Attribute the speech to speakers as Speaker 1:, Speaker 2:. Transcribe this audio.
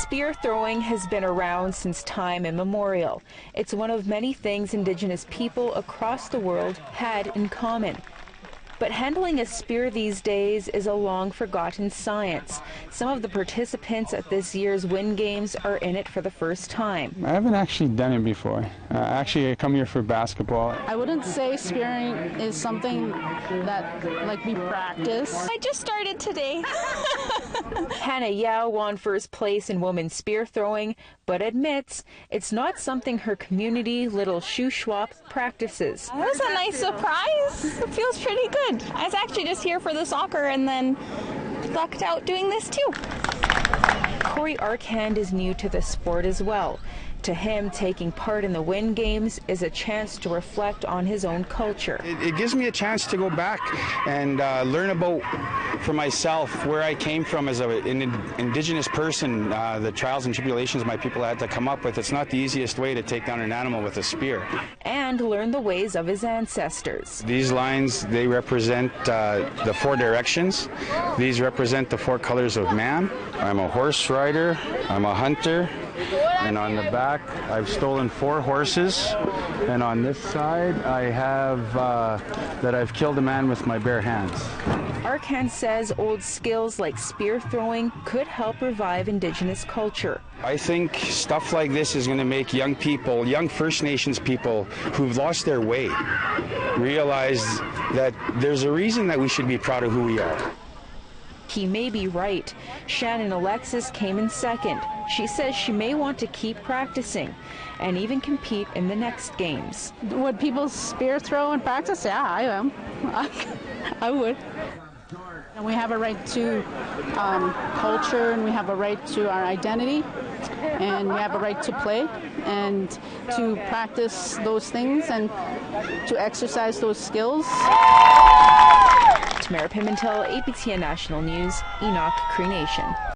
Speaker 1: Spear throwing has been around since time immemorial. It's one of many things Indigenous people across the world had in common. But handling a spear these days is a long-forgotten science. Some of the participants at this year's Wind Games are in it for the first time.
Speaker 2: I haven't actually done it before. Actually, I come here for basketball.
Speaker 3: I wouldn't say spearing is something that we practice.
Speaker 4: I just started today.
Speaker 1: Hannah Yao won first place in women's spear throwing, but admits it's not something her community, Little Shuswap, practices.
Speaker 4: It was a nice surprise. It feels pretty good. I was actually just here for the soccer and then lucked out doing this too.
Speaker 1: Corey Arkhand is new to the sport as well. To him, taking part in the Wind Games is a chance to reflect on his own culture.
Speaker 5: It gives me a chance to go back and learn about, for myself, where I came from as an Indigenous person, the trials and tribulations my people had to come up with. It's not the easiest way to take down an animal with a spear.
Speaker 1: And learn the ways of his ancestors.
Speaker 5: These lines, they represent the 4 directions. These represent the 4 colors of man. I'm a horse rider, I'm a hunter, and on the back I've stolen 4 horses, and on this side I have that I've killed a man with my bare hands.
Speaker 1: Arkhand says old skills like spear throwing could help revive Indigenous culture.
Speaker 5: I think stuff like this is going to make young people, young First Nations people who've lost their way, realize that there's a reason that we should be proud of who we are.
Speaker 1: He may be right. Shannon Alexis came in second. She says she may want to keep practicing and even compete in the next games.
Speaker 3: Would people spear throw and practice? Yeah, I am. I would. And we have a right to culture, and we have a right to our identity, and we have a right to play and to practice those things and to exercise those skills.
Speaker 1: Tamara Pimentel, APTN National News, Enoch, Cree Nation.